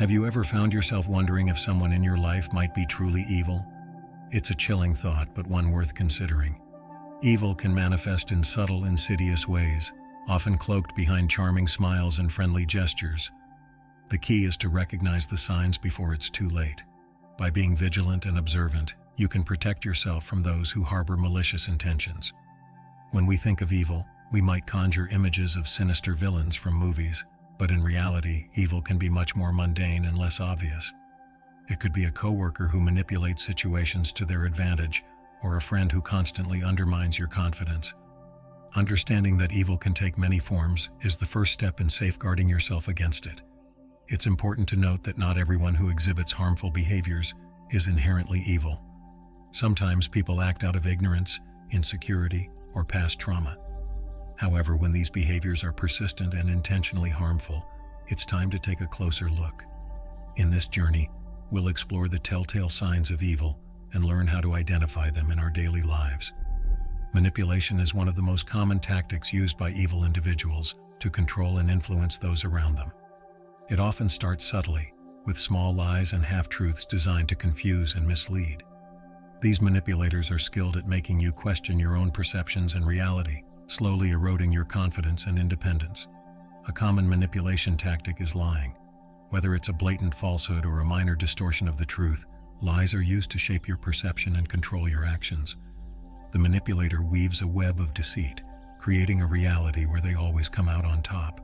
Have you ever found yourself wondering if someone in your life might be truly evil? It's a chilling thought, but one worth considering. Evil can manifest in subtle, insidious ways, often cloaked behind charming smiles and friendly gestures. The key is to recognize the signs before it's too late. By being vigilant and observant, you can protect yourself from those who harbor malicious intentions. When we think of evil, we might conjure images of sinister villains from movies, but in reality, evil can be much more mundane and less obvious. It could be a coworker who manipulates situations to their advantage, or a friend who constantly undermines your confidence. Understanding that evil can take many forms is the first step in safeguarding yourself against it. It's important to note that not everyone who exhibits harmful behaviors is inherently evil. Sometimes people act out of ignorance, insecurity, or past trauma. However, when these behaviors are persistent and intentionally harmful, it's time to take a closer look. In this journey, we'll explore the telltale signs of evil and learn how to identify them in our daily lives. Manipulation is one of the most common tactics used by evil individuals to control and influence those around them. It often starts subtly, with small lies and half-truths designed to confuse and mislead. These manipulators are skilled at making you question your own perceptions and reality, slowly eroding your confidence and independence. A common manipulation tactic is lying. Whether it's a blatant falsehood or a minor distortion of the truth, lies are used to shape your perception and control your actions. The manipulator weaves a web of deceit, creating a reality where they always come out on top.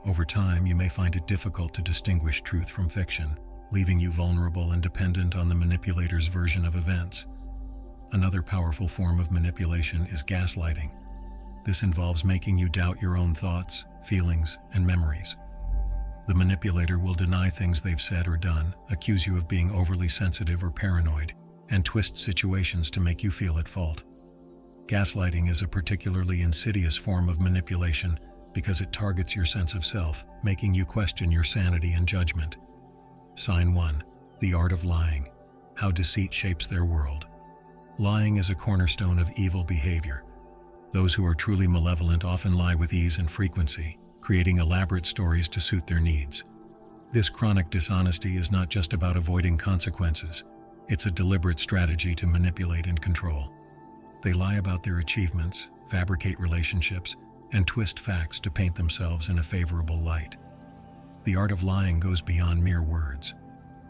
Over time, you may find it difficult to distinguish truth from fiction, leaving you vulnerable and dependent on the manipulator's version of events. Another powerful form of manipulation is gaslighting. This involves making you doubt your own thoughts, feelings, and memories. The manipulator will deny things they've said or done, accuse you of being overly sensitive or paranoid, and twist situations to make you feel at fault. Gaslighting is a particularly insidious form of manipulation because it targets your sense of self, making you question your sanity and judgment. Sign 1. The art of lying. How deceit shapes their world. Lying is a cornerstone of evil behavior. Those who are truly malevolent often lie with ease and frequency, creating elaborate stories to suit their needs. This chronic dishonesty is not just about avoiding consequences. It's a deliberate strategy to manipulate and control. They lie about their achievements, fabricate relationships, and twist facts to paint themselves in a favorable light. The art of lying goes beyond mere words.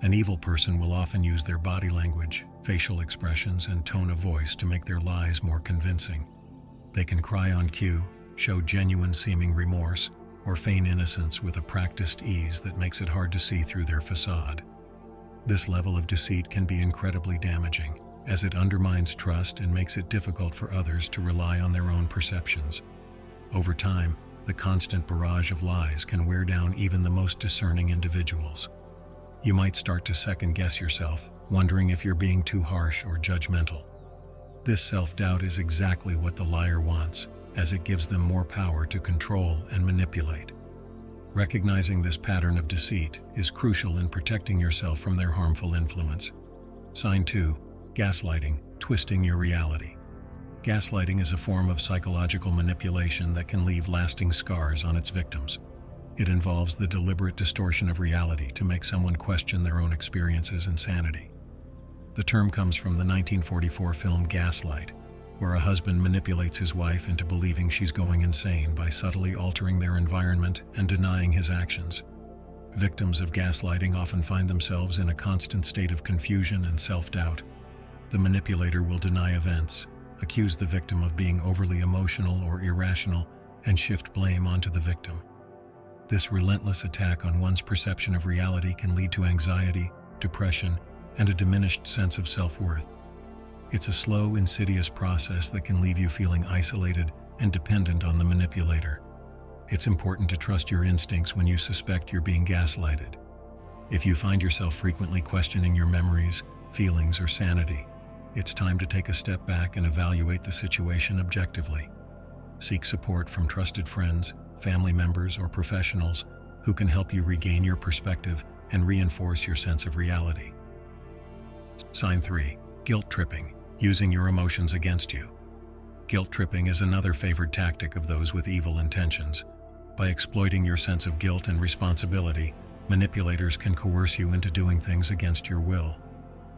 An evil person will often use their body language, facial expressions, and tone of voice to make their lies more convincing. They can cry on cue, show genuine seeming remorse, or feign innocence with a practiced ease that makes it hard to see through their facade. This level of deceit can be incredibly damaging, as it undermines trust and makes it difficult for others to rely on their own perceptions. Over time, the constant barrage of lies can wear down even the most discerning individuals. You might start to second-guess yourself, wondering if you're being too harsh or judgmental. This self-doubt is exactly what the liar wants, as it gives them more power to control and manipulate. Recognizing this pattern of deceit is crucial in protecting yourself from their harmful influence. Sign 2. Gaslighting, twisting your reality. Gaslighting is a form of psychological manipulation that can leave lasting scars on its victims. It involves the deliberate distortion of reality to make someone question their own experiences and sanity. The term comes from the 1944 film Gaslight, where a husband manipulates his wife into believing she's going insane by subtly altering their environment and denying his actions. Victims of gaslighting often find themselves in a constant state of confusion and self-doubt. The manipulator will deny events, accuse the victim of being overly emotional or irrational, and shift blame onto the victim. This relentless attack on one's perception of reality can lead to anxiety, depression, and a diminished sense of self-worth. It's a slow, insidious process that can leave you feeling isolated and dependent on the manipulator. It's important to trust your instincts when you suspect you're being gaslighted. If you find yourself frequently questioning your memories, feelings, or sanity, it's time to take a step back and evaluate the situation objectively. Seek support from trusted friends, family members, or professionals who can help you regain your perspective and reinforce your sense of reality. Sign 3. Guilt tripping, using your emotions against you. Guilt tripping is another favored tactic of those with evil intentions. By exploiting your sense of guilt and responsibility, Manipulators can coerce you into doing things against your will.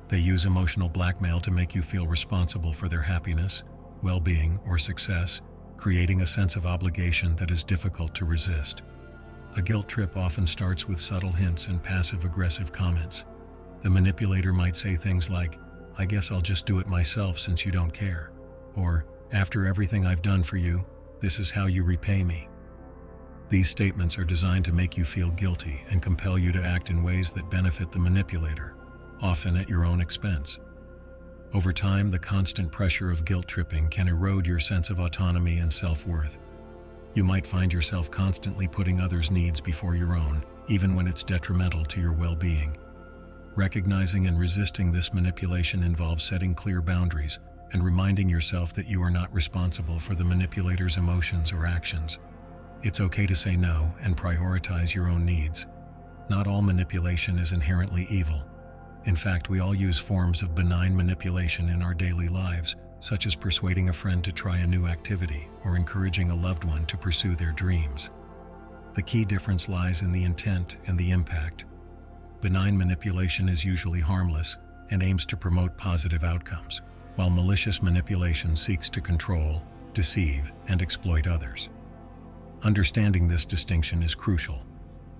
They use emotional blackmail to make you feel responsible for their happiness, well-being, or success, creating a sense of obligation that is difficult to resist. A guilt trip often starts with subtle hints and passive-aggressive comments. The manipulator might say things like, "I guess I'll just do it myself since you don't care," or, "After everything I've done for you, this is how you repay me." These statements are designed to make you feel guilty and compel you to act in ways that benefit the manipulator, often at your own expense. Over time, the constant pressure of guilt tripping can erode your sense of autonomy and self-worth. You might find yourself constantly putting others' needs before your own, even when it's detrimental to your well-being. Recognizing and resisting this manipulation involves setting clear boundaries and reminding yourself that you are not responsible for the manipulator's emotions or actions. It's okay to say no and prioritize your own needs. Not all manipulation is inherently evil. In fact, we all use forms of benign manipulation in our daily lives, such as persuading a friend to try a new activity or encouraging a loved one to pursue their dreams. The key difference lies in the intent and the impact. Benign manipulation is usually harmless and aims to promote positive outcomes, while malicious manipulation seeks to control, deceive, and exploit others. Understanding this distinction is crucial.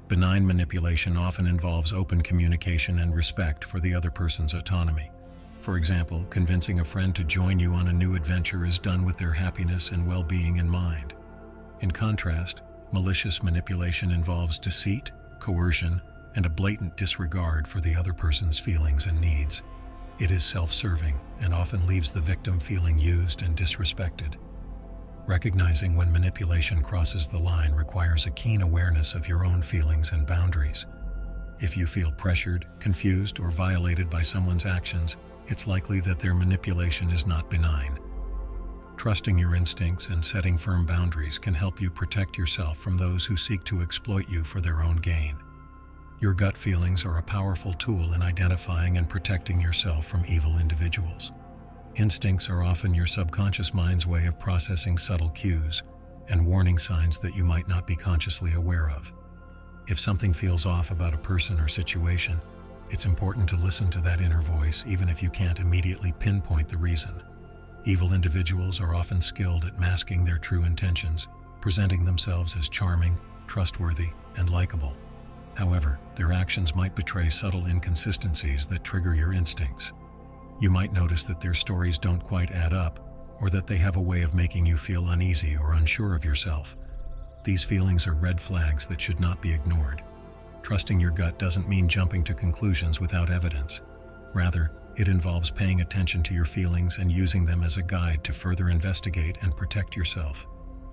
Benign manipulation often involves open communication and respect for the other person's autonomy. For example, convincing a friend to join you on a new adventure is done with their happiness and well-being in mind. In contrast, malicious manipulation involves deceit, coercion, and a blatant disregard for the other person's feelings and needs. It is self-serving and often leaves the victim feeling used and disrespected. Recognizing when manipulation crosses the line requires a keen awareness of your own feelings and boundaries. If you feel pressured, confused, or violated by someone's actions, it's likely that their manipulation is not benign. Trusting your instincts and setting firm boundaries can help you protect yourself from those who seek to exploit you for their own gain. Your gut feelings are a powerful tool in identifying and protecting yourself from evil individuals. Instincts are often your subconscious mind's way of processing subtle cues and warning signs that you might not be consciously aware of. If something feels off about a person or situation, it's important to listen to that inner voice even if you can't immediately pinpoint the reason. Evil individuals are often skilled at masking their true intentions, presenting themselves as charming, trustworthy, and likable. However, their actions might betray subtle inconsistencies that trigger your instincts. You might notice that their stories don't quite add up, or that they have a way of making you feel uneasy or unsure of yourself. These feelings are red flags that should not be ignored. Trusting your gut doesn't mean jumping to conclusions without evidence. Rather, it involves paying attention to your feelings and using them as a guide to further investigate and protect yourself.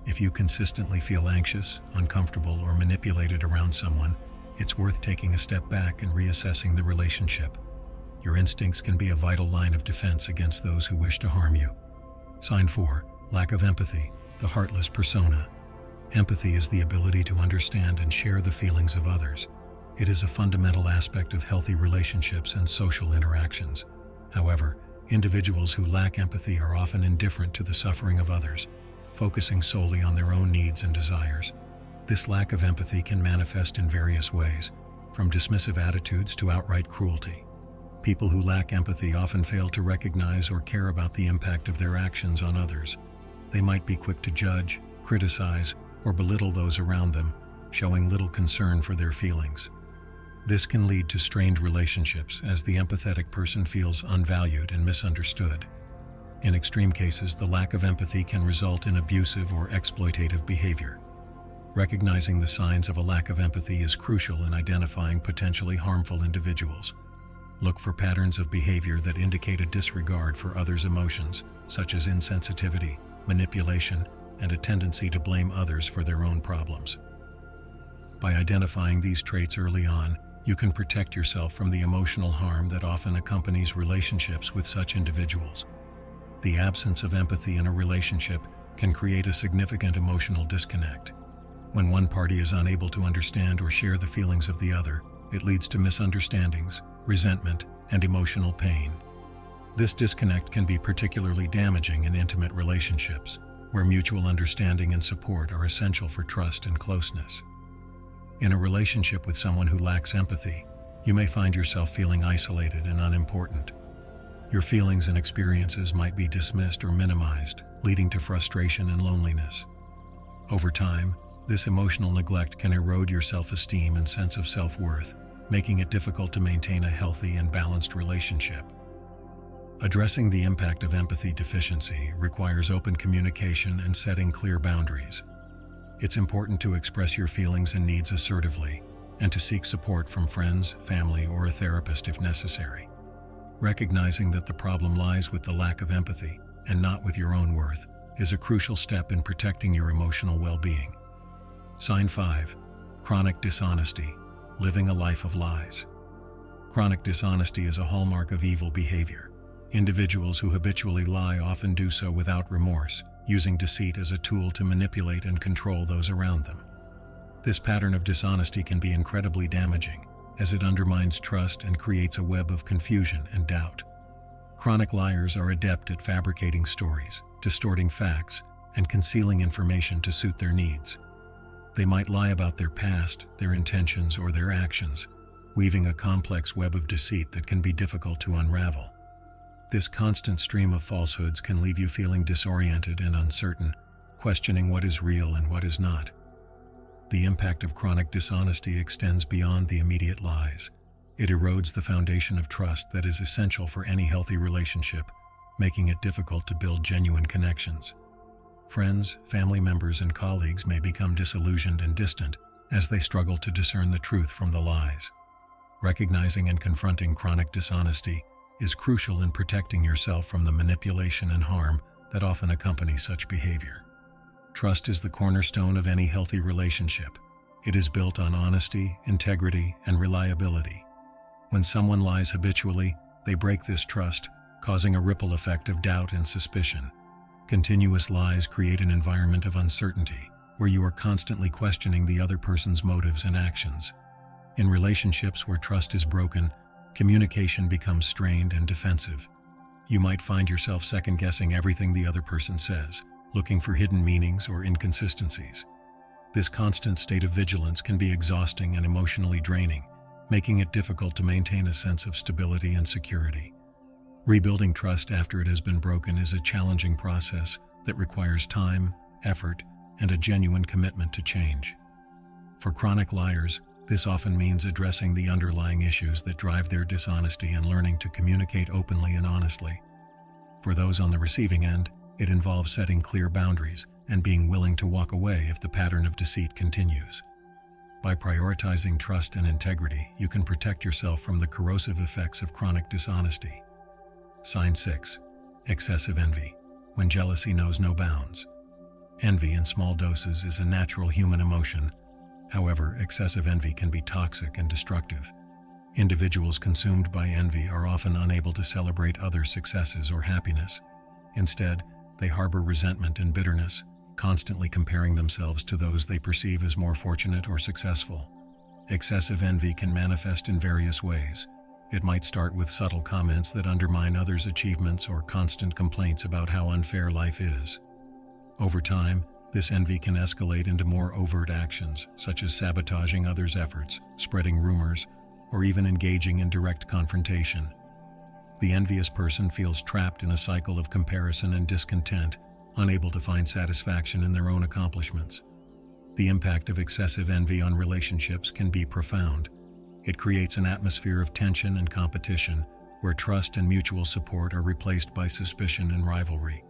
If you consistently feel anxious, uncomfortable, or manipulated around someone, it's worth taking a step back and reassessing the relationship. Your instincts can be a vital line of defense against those who wish to harm you. Sign 4. Lack of empathy, the heartless persona. Empathy is the ability to understand and share the feelings of others. It is a fundamental aspect of healthy relationships and social interactions. However, individuals who lack empathy are often indifferent to the suffering of others, focusing solely on their own needs and desires. This lack of empathy can manifest in various ways, from dismissive attitudes to outright cruelty. People who lack empathy often fail to recognize or care about the impact of their actions on others. They might be quick to judge, criticize, or belittle those around them, showing little concern for their feelings. This can lead to strained relationships as the empathetic person feels unvalued and misunderstood. In extreme cases, the lack of empathy can result in abusive or exploitative behavior. Recognizing the signs of a lack of empathy is crucial in identifying potentially harmful individuals. Look for patterns of behavior that indicate a disregard for others' emotions, such as insensitivity, manipulation, and a tendency to blame others for their own problems. By identifying these traits early on, you can protect yourself from the emotional harm that often accompanies relationships with such individuals. The absence of empathy in a relationship can create a significant emotional disconnect. When one party is unable to understand or share the feelings of the other, it leads to misunderstandings, resentment, and emotional pain. This disconnect can be particularly damaging in intimate relationships, where mutual understanding and support are essential for trust and closeness. In a relationship with someone who lacks empathy, you may find yourself feeling isolated and unimportant. Your feelings and experiences might be dismissed or minimized, leading to frustration and loneliness. Over time, this emotional neglect can erode your self-esteem and sense of self-worth, making it difficult to maintain a healthy and balanced relationship. Addressing the impact of empathy deficiency requires open communication and setting clear boundaries. It's important to express your feelings and needs assertively, and to seek support from friends, family, or a therapist if necessary. Recognizing that the problem lies with the lack of empathy, and not with your own worth, is a crucial step in protecting your emotional well-being. Sign 5. Chronic dishonesty. Living a life of lies. Chronic dishonesty is a hallmark of evil behavior. Individuals who habitually lie often do so without remorse, using deceit as a tool to manipulate and control those around them. This pattern of dishonesty can be incredibly damaging, as it undermines trust and creates a web of confusion and doubt. Chronic liars are adept at fabricating stories, distorting facts, and concealing information to suit their needs. They might lie about their past, their intentions, or their actions, weaving a complex web of deceit that can be difficult to unravel. This constant stream of falsehoods can leave you feeling disoriented and uncertain, questioning what is real and what is not. The impact of chronic dishonesty extends beyond the immediate lies. It erodes the foundation of trust that is essential for any healthy relationship, making it difficult to build genuine connections. Friends, family members, and colleagues may become disillusioned and distant as they struggle to discern the truth from the lies. Recognizing and confronting chronic dishonesty is crucial in protecting yourself from the manipulation and harm that often accompany such behavior. Trust is the cornerstone of any healthy relationship. It is built on honesty, integrity, and reliability. When someone lies habitually, they break this trust, causing a ripple effect of doubt and suspicion. Continuous lies create an environment of uncertainty, where you are constantly questioning the other person's motives and actions. In relationships where trust is broken, communication becomes strained and defensive. You might find yourself second-guessing everything the other person says, looking for hidden meanings or inconsistencies. This constant state of vigilance can be exhausting and emotionally draining, making it difficult to maintain a sense of stability and security. Rebuilding trust after it has been broken is a challenging process that requires time, effort, and a genuine commitment to change. For chronic liars, this often means addressing the underlying issues that drive their dishonesty and learning to communicate openly and honestly. For those on the receiving end, it involves setting clear boundaries and being willing to walk away if the pattern of deceit continues. By prioritizing trust and integrity, you can protect yourself from the corrosive effects of chronic dishonesty. Sign 6. Excessive envy. When jealousy knows no bounds. Envy in small doses is a natural human emotion. However, excessive envy can be toxic and destructive. Individuals consumed by envy are often unable to celebrate others' successes or happiness. Instead, they harbor resentment and bitterness, constantly comparing themselves to those they perceive as more fortunate or successful. Excessive envy can manifest in various ways. It might start with subtle comments that undermine others' achievements or constant complaints about how unfair life is. Over time, this envy can escalate into more overt actions, such as sabotaging others' efforts, spreading rumors, or even engaging in direct confrontation. The envious person feels trapped in a cycle of comparison and discontent, unable to find satisfaction in their own accomplishments. The impact of excessive envy on relationships can be profound. It creates an atmosphere of tension and competition, where trust and mutual support are replaced by suspicion and rivalry.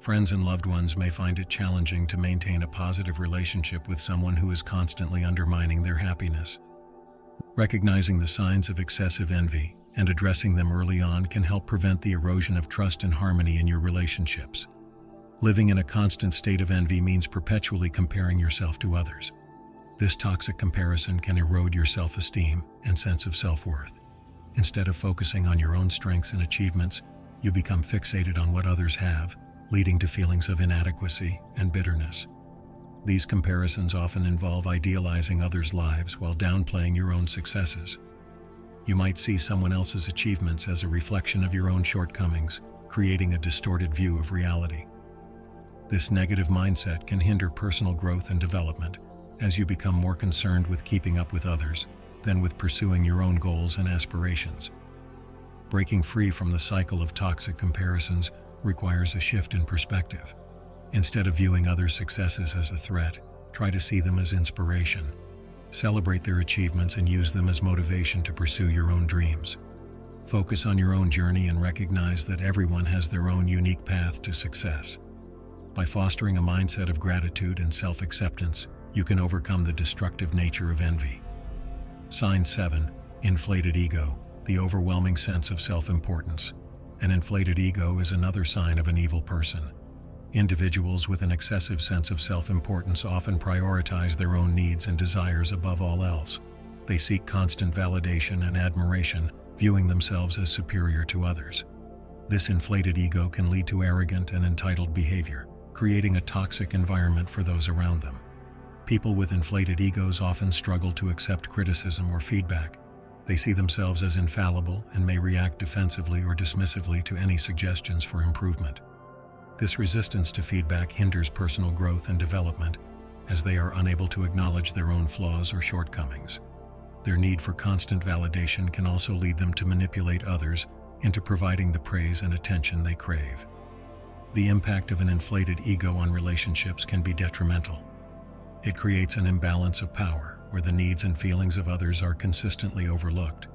Friends and loved ones may find it challenging to maintain a positive relationship with someone who is constantly undermining their happiness. Recognizing the signs of excessive envy and addressing them early on can help prevent the erosion of trust and harmony in your relationships. Living in a constant state of envy means perpetually comparing yourself to others. This toxic comparison can erode your self-esteem and sense of self-worth. Instead of focusing on your own strengths and achievements, you become fixated on what others have, leading to feelings of inadequacy and bitterness. These comparisons often involve idealizing others' lives while downplaying your own successes. You might see someone else's achievements as a reflection of your own shortcomings, creating a distorted view of reality. This negative mindset can hinder personal growth and development, as you become more concerned with keeping up with others than with pursuing your own goals and aspirations. Breaking free from the cycle of toxic comparisons requires a shift in perspective. Instead of viewing others' successes as a threat, try to see them as inspiration. Celebrate their achievements and use them as motivation to pursue your own dreams. Focus on your own journey and recognize that everyone has their own unique path to success. By fostering a mindset of gratitude and self-acceptance, you can overcome the destructive nature of envy. Sign 7. Inflated ego, the overwhelming sense of self-importance. An inflated ego is another sign of an evil person. Individuals with an excessive sense of self-importance often prioritize their own needs and desires above all else. They seek constant validation and admiration, viewing themselves as superior to others. This inflated ego can lead to arrogant and entitled behavior, creating a toxic environment for those around them. People with inflated egos often struggle to accept criticism or feedback. They see themselves as infallible and may react defensively or dismissively to any suggestions for improvement. This resistance to feedback hinders personal growth and development, as they are unable to acknowledge their own flaws or shortcomings. Their need for constant validation can also lead them to manipulate others into providing the praise and attention they crave. The impact of an inflated ego on relationships can be detrimental. It creates an imbalance of power, where the needs and feelings of others are consistently overlooked.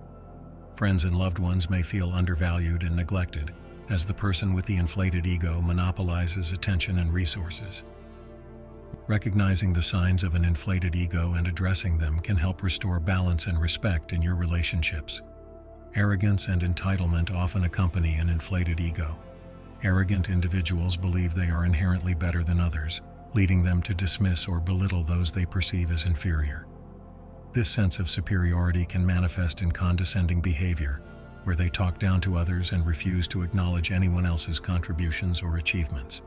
Friends and loved ones may feel undervalued and neglected, as the person with the inflated ego monopolizes attention and resources. Recognizing the signs of an inflated ego and addressing them can help restore balance and respect in your relationships. Arrogance and entitlement often accompany an inflated ego. Arrogant individuals believe they are inherently better than others, leading them to dismiss or belittle those they perceive as inferior. This sense of superiority can manifest in condescending behavior, where they talk down to others and refuse to acknowledge anyone else's contributions or achievements.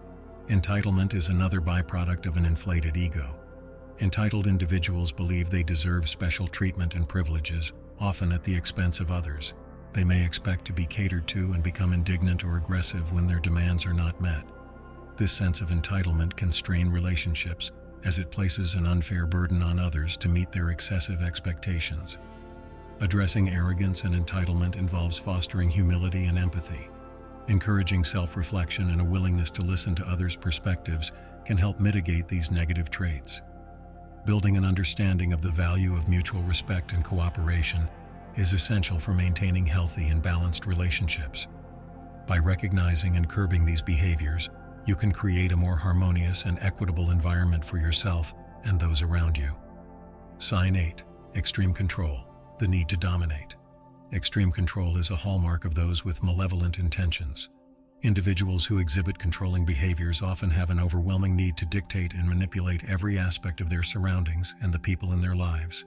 Entitlement is another byproduct of an inflated ego. Entitled individuals believe they deserve special treatment and privileges, often at the expense of others. They may expect to be catered to and become indignant or aggressive when their demands are not met. This sense of entitlement can strain relationships, as it places an unfair burden on others to meet their excessive expectations. Addressing arrogance and entitlement involves fostering humility and empathy. Encouraging self-reflection and a willingness to listen to others' perspectives can help mitigate these negative traits. Building an understanding of the value of mutual respect and cooperation is essential for maintaining healthy and balanced relationships. By recognizing and curbing these behaviors, you can create a more harmonious and equitable environment for yourself and those around you. Sign 8. Extreme control, the need to dominate. Extreme control is a hallmark of those with malevolent intentions. Individuals who exhibit controlling behaviors often have an overwhelming need to dictate and manipulate every aspect of their surroundings and the people in their lives.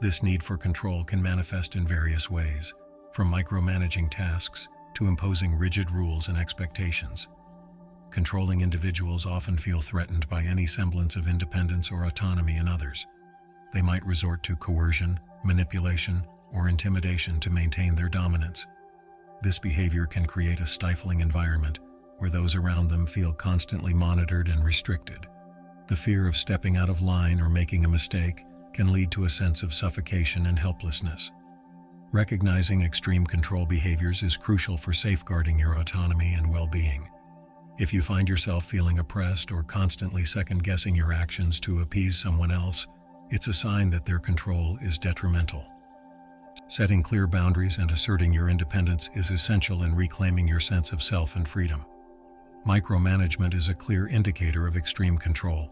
This need for control can manifest in various ways, from micromanaging tasks to imposing rigid rules and expectations. Controlling individuals often feel threatened by any semblance of independence or autonomy in others. They might resort to coercion, manipulation, or intimidation to maintain their dominance. This behavior can create a stifling environment where those around them feel constantly monitored and restricted. The fear of stepping out of line or making a mistake can lead to a sense of suffocation and helplessness. Recognizing extreme control behaviors is crucial for safeguarding your autonomy and well-being. If you find yourself feeling oppressed or constantly second-guessing your actions to appease someone else, it's a sign that their control is detrimental. Setting clear boundaries and asserting your independence is essential in reclaiming your sense of self and freedom. Micromanagement is a clear indicator of extreme control.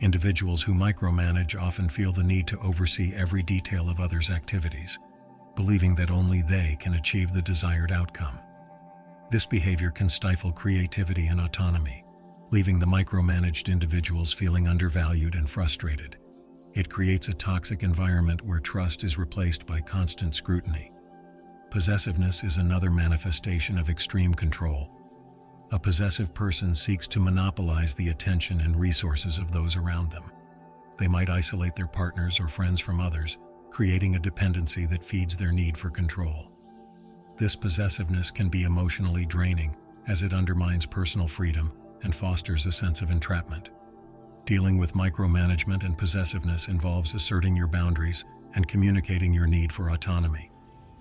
Individuals who micromanage often feel the need to oversee every detail of others' activities, believing that only they can achieve the desired outcome. This behavior can stifle creativity and autonomy, leaving the micromanaged individuals feeling undervalued and frustrated. It creates a toxic environment where trust is replaced by constant scrutiny. Possessiveness is another manifestation of extreme control. A possessive person seeks to monopolize the attention and resources of those around them. They might isolate their partners or friends from others, creating a dependency that feeds their need for control. This possessiveness can be emotionally draining, as it undermines personal freedom and fosters a sense of entrapment. Dealing with micromanagement and possessiveness involves asserting your boundaries and communicating your need for autonomy.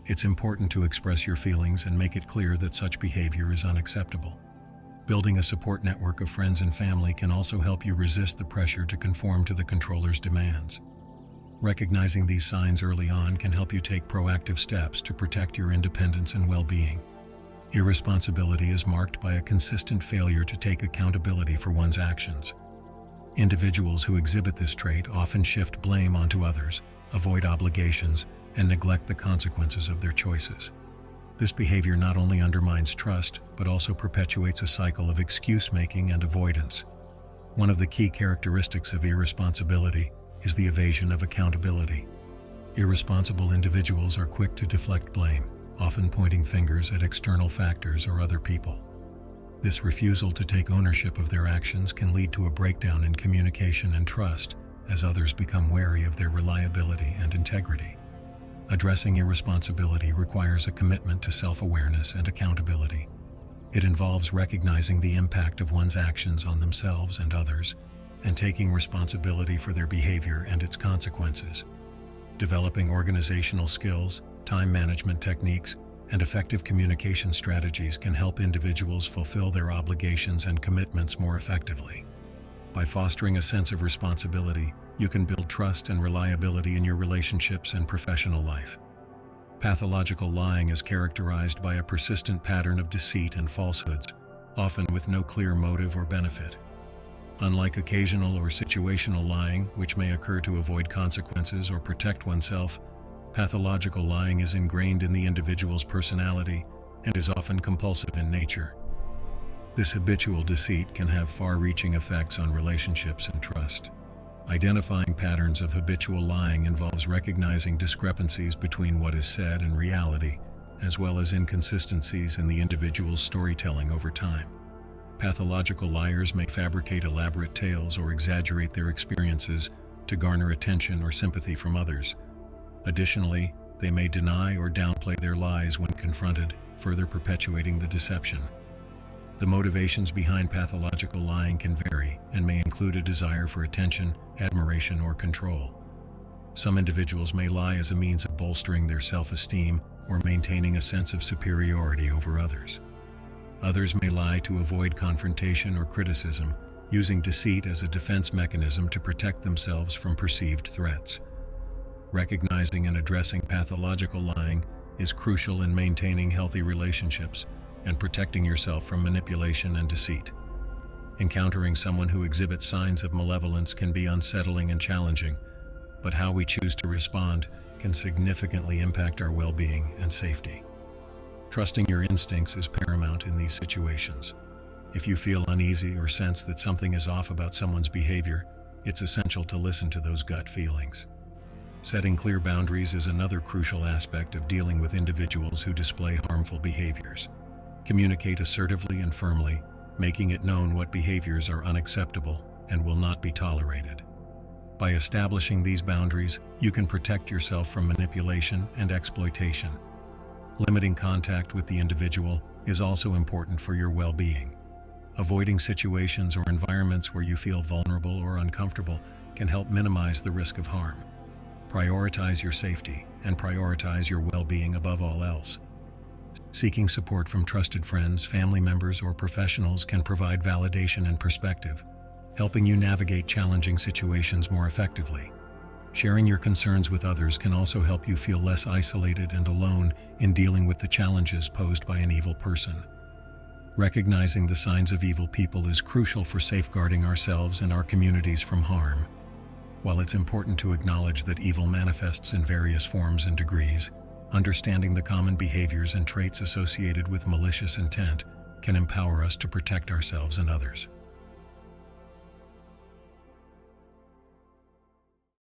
It's important to express your feelings and make it clear that such behavior is unacceptable. Building a support network of friends and family can also help you resist the pressure to conform to the controller's demands. Recognizing these signs early on can help you take proactive steps to protect your independence and well-being. Irresponsibility is marked by a consistent failure to take accountability for one's actions. Individuals who exhibit this trait often shift blame onto others, avoid obligations, and neglect the consequences of their choices. This behavior not only undermines trust, but also perpetuates a cycle of excuse-making and avoidance. One of the key characteristics of irresponsibility is the evasion of accountability. Irresponsible individuals are quick to deflect blame, often pointing fingers at external factors or other people. This refusal to take ownership of their actions can lead to a breakdown in communication and trust, as others become wary of their reliability and integrity. Addressing irresponsibility requires a commitment to self-awareness and accountability. It involves recognizing the impact of one's actions on themselves and others, and taking responsibility for their behavior and its consequences. Developing organizational skills, time management techniques, and effective communication strategies can help individuals fulfill their obligations and commitments more effectively. By fostering a sense of responsibility, you can build trust and reliability in your relationships and professional life. Pathological lying is characterized by a persistent pattern of deceit and falsehoods, often with no clear motive or benefit. Unlike occasional or situational lying, which may occur to avoid consequences or protect oneself, pathological lying is ingrained in the individual's personality and is often compulsive in nature. This habitual deceit can have far-reaching effects on relationships and trust. Identifying patterns of habitual lying involves recognizing discrepancies between what is said and reality, as well as inconsistencies in the individual's storytelling over time. Pathological liars may fabricate elaborate tales or exaggerate their experiences to garner attention or sympathy from others. Additionally, they may deny or downplay their lies when confronted, further perpetuating the deception. The motivations behind pathological lying can vary and may include a desire for attention, admiration, or control. Some individuals may lie as a means of bolstering their self-esteem or maintaining a sense of superiority over others. Others may lie to avoid confrontation or criticism, using deceit as a defense mechanism to protect themselves from perceived threats. Recognizing and addressing pathological lying is crucial in maintaining healthy relationships and protecting yourself from manipulation and deceit. Encountering someone who exhibits signs of malevolence can be unsettling and challenging, but how we choose to respond can significantly impact our well-being and safety. Trusting your instincts is paramount in these situations. If you feel uneasy or sense that something is off about someone's behavior, it's essential to listen to those gut feelings. Setting clear boundaries is another crucial aspect of dealing with individuals who display harmful behaviors. Communicate assertively and firmly, making it known what behaviors are unacceptable and will not be tolerated. By establishing these boundaries, you can protect yourself from manipulation and exploitation. Limiting contact with the individual is also important for your well-being. Avoiding situations or environments where you feel vulnerable or uncomfortable can help minimize the risk of harm. Prioritize your safety and prioritize your well-being above all else. Seeking support from trusted friends, family members, or professionals can provide validation and perspective, helping you navigate challenging situations more effectively. Sharing your concerns with others can also help you feel less isolated and alone in dealing with the challenges posed by an evil person. Recognizing the signs of evil people is crucial for safeguarding ourselves and our communities from harm. While it's important to acknowledge that evil manifests in various forms and degrees, understanding the common behaviors and traits associated with malicious intent can empower us to protect ourselves and others.